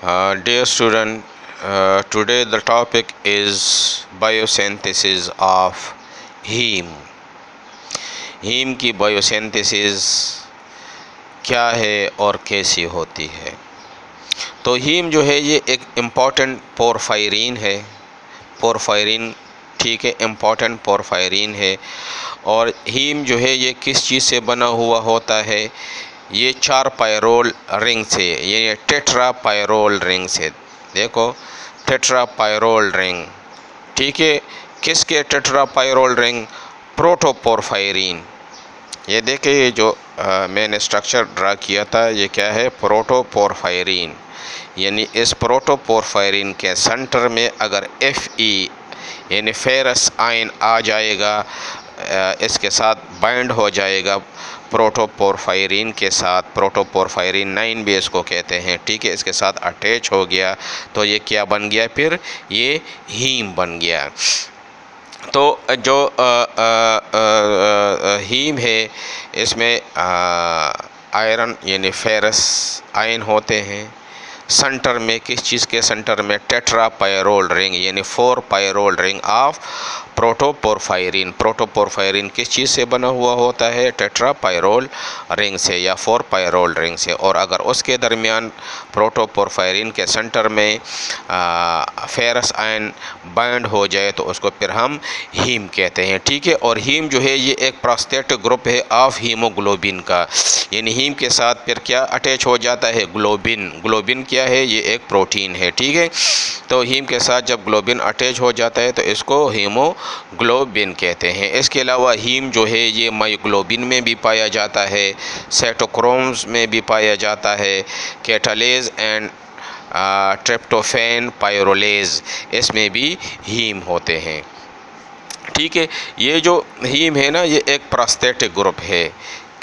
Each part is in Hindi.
Dear student, today the topic is biosynthesis of heme. Heme की बायोसिंथेसिस क्या है और कैसी होती है। तो हीम जो है ये एक इम्पॉर्टेंट पोरफायरिन है। पोरफायरिन, ठीक है, इम्पॉर्टेंट पोरफायरिन है। और हीम जो है ये किस चीज़ से बना हुआ होता है? ये 4 पायरोल रिंग से, ये टेट्रा पायरोल रिंग से। देखो, टेट्रा पायरोल रिंग, ठीक है। किसके टेट्रा पायरोल रिंग? प्रोटोपोरफायरिन। ये देखिए, ये जो मैंने स्ट्रक्चर ड्रा किया था, ये क्या है? प्रोटोपोरफायरिन। यानी इस प्रोटोपोरफायरिन के सेंटर में अगर Fe यानी फेरस आयन आ जाएगा, इसके साथ बाइंड हो जाएगा प्रोटोपोरफायरिन के साथ, प्रोटोपोरफायरिन 9 भी इसको कहते हैं, ठीक है। इसके साथ अटैच हो गया तो ये क्या बन गया? फिर ये हीम बन गया। तो जो हीम है, इसमें आयरन यानी फेरस आयन होते हैं। सेंटर में, किस चीज़ के सेंटर में? टेट्रा पायरोल रिंग यानी 4 पायरोल रिंग ऑफ प्रोटोपोरफायरिन। प्रोटोपोरफायरिन किस चीज़ से बना हुआ होता है? टेट्रा पायरोल रिंग से या 4 पायरोल रिंग से। और अगर उसके दरमियान प्रोटोपोरफायरिन के सेंटर में फेरस आयन बाइंड हो जाए तो उसको फिर हम हीम कहते हैं, ठीक है। और हीम जो है ये एक प्रोस्टेटिक ग्रुप है ऑफ हीमोग्लोबिन का। यानी हीम के साथ फिर क्या अटैच हो जाता है? ग्लोबिन। ग्लोबिन क्या है? ये एक प्रोटीन है, ठीक है। तो हीम के साथ जब ग्लोबिन अटैच हो जाता है तो इसको हीमोग्लोबिन कहते हैं। इसके अलावा हीम जो है ये मायोग्लोबिन में भी पाया जाता है, साइटोक्रोम्स में भी पाया जाता है, कैटालेज एंड ट्रिप्टोफैन पायरोलेज, इसमें भी हीम होते हैं, ठीक है। ये जो हीम है ना, ये एक प्रोस्टेटिक ग्रुप है।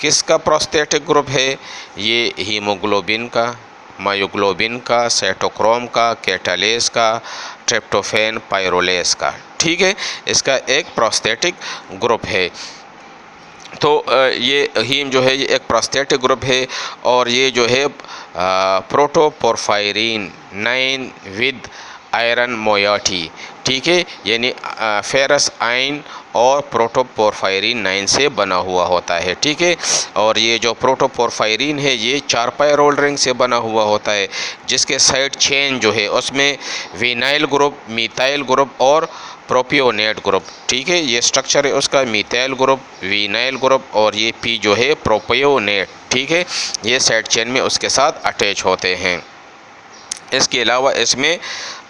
किसका प्रोस्टेटिक ग्रुप है? ये हीमोग्लोबिन का, मायोग्लोबिन का, साइटोक्रोम का, कैटालेज का, ट्रिप्टोफैन पायरोलेज का, ठीक है। इसका एक प्रोस्टेटिक ग्रुप है। तो ये हीम जो है ये एक प्रोस्टेटिक ग्रुप है। और ये जो है प्रोटोपोरफायरिन 9 विद आयरन मोइटी, ठीक है। यानी फेरस आयन और प्रोटोपोरफायरिन 9 से बना हुआ होता है, ठीक है। और ये जो प्रोटोपोरफायरिन है ये 4 पायरोल रिंग से बना हुआ होता है, जिसके साइड चेन जो है उसमें विनाइल ग्रुप, मिथाइल ग्रुप और प्रोपियोनेट ग्रुप, ठीक है। ये स्ट्रक्चर है उसका, मिथाइल ग्रुप, विनाइल ग्रुप और ये पी जो है प्रोपियोनेट, ठीक है। ये साइड चेन में उसके साथ अटैच होते हैं। इसके अलावा इसमें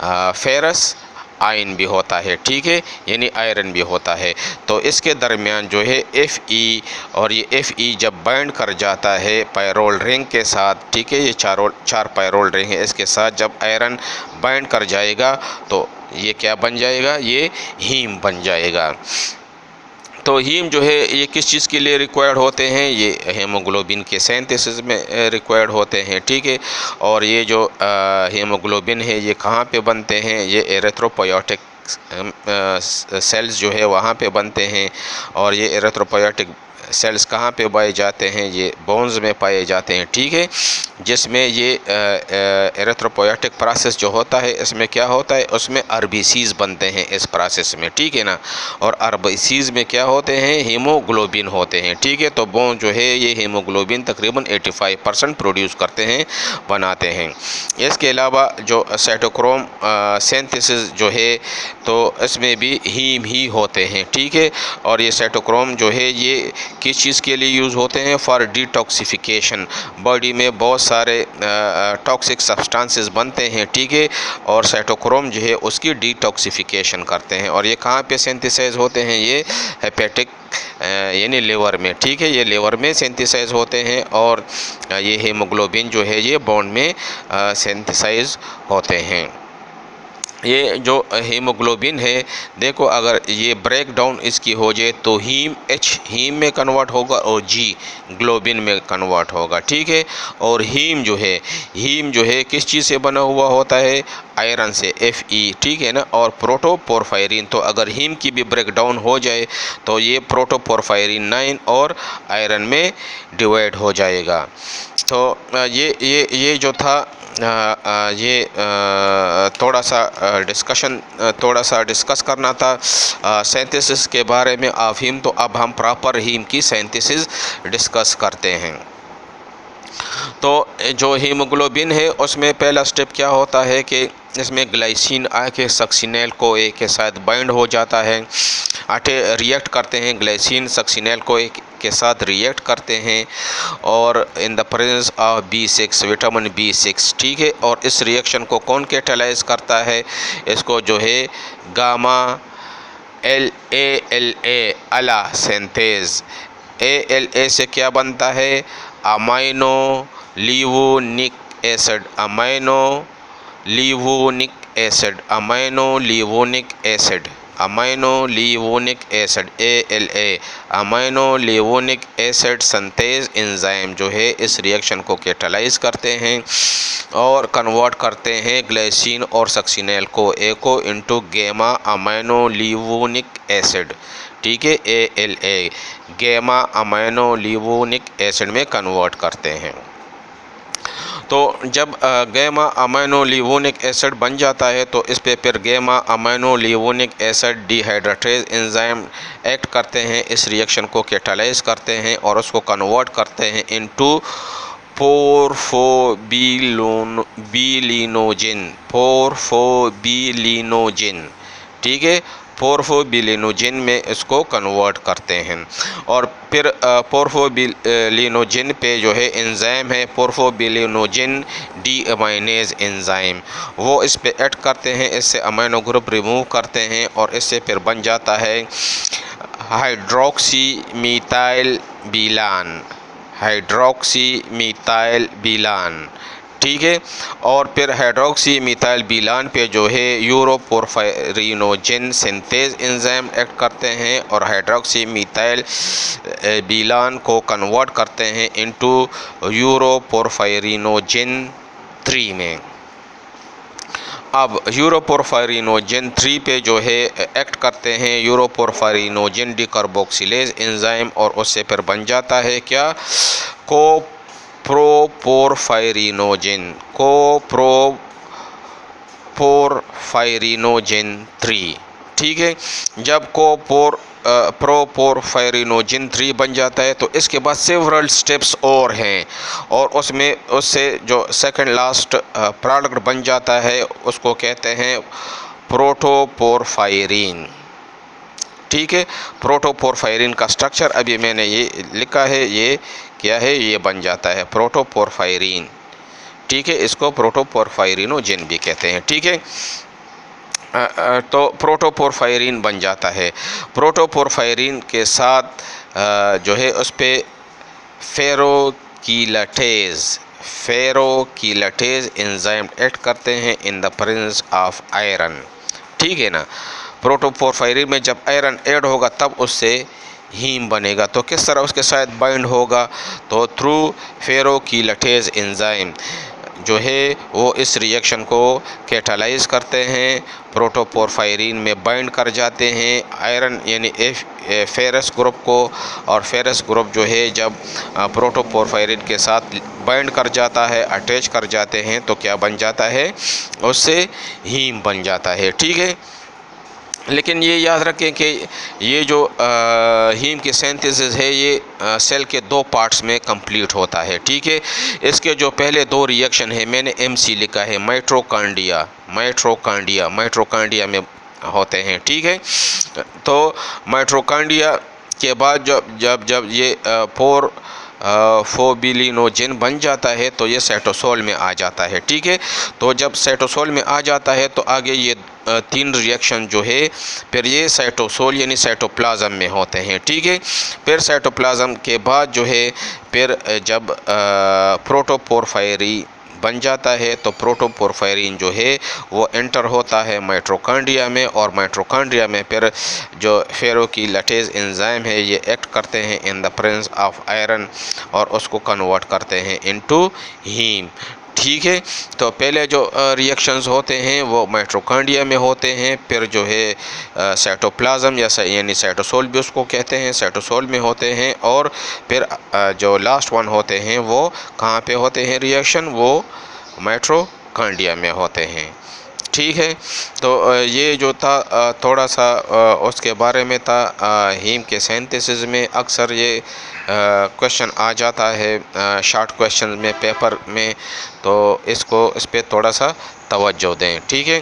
फेरस आयन भी होता है, ठीक है, यानी आयरन भी होता है। तो इसके दरमियान जो है Fe, और ये Fe जब बाइंड कर जाता है पायरोल रिंग के साथ, ठीक है, ये 4 पायरोल रिंग है, इसके साथ जब आयरन बाइंड कर जाएगा तो ये क्या बन जाएगा? ये हीम बन जाएगा। तो हीम जो है ये किस चीज़ के लिए रिक्वायर्ड होते हैं? ये हीमोग्लोबिन के सिंथेसिस में रिक्वायर्ड होते हैं, ठीक है। और ये जो हीमोग्लोबिन है ये कहाँ पे बनते हैं? ये एरिथ्रोपोइटिक सेल्स जो है वहाँ पे बनते हैं। और ये एरिथ्रोपोइटिक सेल्स कहाँ पे पाए जाते हैं? ये बोन्स में पाए जाते हैं, ठीक है। जिसमें ये एरिथ्रोपोइटिक प्रोसेस जो होता है, इसमें क्या होता है? उसमें आरबीसीज बनते हैं इस प्रोसेस में, ठीक है ना। और आरबीसीज में क्या होते हैं? हीमोग्लोबिन होते हैं, ठीक है। तो बोन जो है ये हीमोग्लोबिन तकरीबन 85% प्रोड्यूस करते हैं, बनाते हैं। इसके अलावा जो साइटोक्रोम सिंथेसिस जो है तो इसमें भी हीम ही होते हैं, ठीक है। और ये साइटोक्रोम जो है ये किस चीज़ के लिए यूज़ होते हैं? For detoxification. बॉडी में बहुत सारे टॉक्सिक सब्सटेंसेस बनते हैं, ठीक है। और साइटोक्रोम जो है उसकी डिटॉक्सिफिकेशन करते हैं। और ये कहाँ पे सिंथेसाइज होते हैं? ये हेपेटिक यानी लिवर में, ठीक है, ये लिवर में सिंथेसाइज होते हैं। और ये हीमोग्लोबिन जो है ये बोन में सिंथेसाइज होते हैं। ये जो हीमोग्लोबिन है, देखो, अगर ये ब्रेक डाउन इसकी हो जाए तो हीम में कन्वर्ट होगा और G ग्लोबिन में कन्वर्ट होगा, ठीक है। और हीम जो है किस चीज़ से बना हुआ होता है? आयरन से, Fe, ठीक है ना। और प्रोटोपोरफायरिन, तो अगर हीम की भी ब्रेक डाउन हो जाए तो ये प्रोटोपोरफायरिन 9 और आयरन में डिवाइड हो जाएगा। तो ये जो था ये थोड़ा सा डिस्कस करना था सिंथेसिस के बारे में ऑफ हीम। तो अब हम प्रॉपर हीम की सिंथेसिस डिस्कस करते हैं। तो जो हीमोग्लोबिन है उसमें पहला स्टेप क्या होता है कि इसमें ग्लाइसिन आके सक्सिनेल को ए के साथ बाइंड हो जाता है, रिएक्ट करते हैं, ग्लाइसिन सक्सिनेल को के साथ रिएक्ट करते हैं और in the presence of B6 vitamin B6, ठीक है। और इस रिएक्शन को कौन कैटालाइज करता है? इसको जो है gamma ALA ALA synthase. ALA से क्या बनता है? Amino levulinic acid, amino levulinic acid, amino levulinic acid, amino levulinic acid ALA, amino levulinic acid synthase enzyme जो है इस रिएक्शन को कैटालाइज करते हैं और कन्वर्ट करते हैं ग्लाइसिन और सक्सिनेल को ए को into gamma amino levulinic acid, ठीक है। ALA gamma amino levulinic acid में कन्वर्ट करते हैं। तो जब गामा अमाइनो लिवोनिक एसिड बन जाता है तो इस पे फिर gamma amino levulinic acid dehydratase enzyme act करते हैं, इस रिएक्शन को कैटालाइज करते हैं और उसको कन्वर्ट करते हैं इनटू पोरफोबिलिनोजिन, ठीक है। पोरफोबिलिनोजिन में इसको कन्वर्ट करते हैं और फिर पोरफोबिलिनोजिन पे जो है एंजाइम है पोरफोबिलिनोजिन डीअमाइनेज एंजाइम, वो इस पे ऐड करते हैं, इससे अमाइनो ग्रुप रिमूव करते हैं और इससे फिर बन जाता है हाइड्रोक्सी मिथाइल बिलान, ठीक है। और फिर हाइड्रोक्सी मिथाइल बिलान पे जो है यूरोपोरफायरिनोजिन सिंथेज एंजाइम एक्ट करते हैं और हाइड्रोक्सी मिथाइल बिलान को कन्वर्ट करते हैं इनटू यूरोपोरफायरिनोजिन 3 में। अब यूरोपोरफायरिनोजिन 3 पे जो है एक्ट करते हैं यूरोपोरफायरिनोजिन डिकार्बोक्सिलेज एंजाइम और उससे फिर बन जाता है क्या? कोप्रोपोरफायरिनोजिन 3, ठीक है। जब प्रोपोरफायरिनोजिन 3 बन जाता है तो इसके बाद सेवरल स्टेप्स और हैं और उससे जो सेकंड लास्ट प्रोडक्ट बन जाता है उसको कहते हैं प्रोटोपोरफायरिन, ठीक है। प्रोटोपोरफायरिन का स्ट्रक्चर अभी मैंने ये लिखा है, ये क्या है? ये बन जाता है प्रोटोपोरफायरिन, ठीक है। इसको प्रोटोपोरफायरिनोजिन भी कहते हैं, ठीक है। तो प्रोटोपोरफायरिन बन जाता है। प्रोटोपोरफायरिन के साथ जो है उस पर फेरोकीलेटेज एंजाइम एक्ट करते हैं in the presence of iron, ठीक है ना। प्रोटोपोरफायरिन में जब आयरन ऐड होगा तब उससे हीम बनेगा। तो किस तरह उसके साथ बाइंड होगा? तो थ्रू फेरोकीलेटेज एंजाइम जो है वो इस रिएक्शन को कैटालाइज करते हैं, प्रोटोपोरफायरिन में बाइंड कर जाते हैं आयरन यानी फेरस ग्रुप को, और फेरस ग्रुप जो है जब प्रोटोपोरफायरिन के साथ बाइंड कर जाता है, अटैच कर जाते हैं तो क्या बन जाता है? उससे हीम बन जाता है, ठीक है। लेकिन ये याद रखें कि ये जो हीम की सिंथेसिस है ये सेल के 2 पार्ट्स में कंप्लीट होता है, ठीक है। इसके जो पहले 2 रिएक्शन है मैंने MC लिखा है, माइटोकॉन्ड्रिया में होते हैं, ठीक है। तो माइटोकॉन्ड्रिया के बाद जब ये फोबिलिनोजिन बन जाता है तो ये साइटोसोल में आ जाता है, ठीक है। तो जब साइटोसोल में आ जाता है तो आगे ये 3 रिएक्शन जो है फिर ये साइटोसोल यानी साइटोप्लाज्म में होते हैं, ठीक है। फिर साइटोप्लाज्म के बाद जो है फिर जब प्रोटोपोरफायरिन बन जाता है तो प्रोटोपोरफायरिन जो है वो एंटर होता है माइटोकॉन्ड्रिया में और माइटोकॉन्ड्रिया में फिर जो फेरोकीलेटेज एंजाइम है ये एक्ट करते हैं in the presence of iron और उसको कन्वर्ट करते हैं इनटू हीम, ठीक है। तो पहले जो रिएक्शंस होते हैं वो माइटोकॉन्ड्रिया में होते हैं, फिर जो है साइटोप्लाज्म यानी साइटोसोल भी उसको कहते हैं, साइटोसोल में होते हैं और फिर जो लास्ट वन होते हैं वो कहाँ पे होते हैं रिएक्शन? वो माइटोकॉन्ड्रिया में होते हैं। ठीक है, तो ये जो था थोड़ा सा उसके बारे में था। हीम के सिंथेसिस में अक्सर ये क्वेश्चन आ जाता है शॉर्ट क्वेश्चन में पेपर में, तो इस पे थोड़ा सा तवज्जो दें। ठीक है,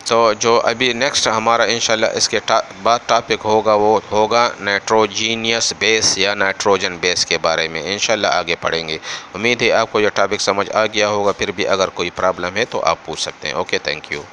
तो जो अभी नेक्स्ट हमारा इंशाल्लाह इसके बाद टॉपिक होगा वो होगा नाइट्रोजीनियस बेस या नाइट्रोजन बेस के बारे में इंशाल्लाह आगे पढ़ेंगे। उम्मीद है आपको यह टॉपिक समझ आ गया होगा। फिर भी अगर कोई प्रॉब्लम है तो आप पूछ सकते हैं। Okay, thank you.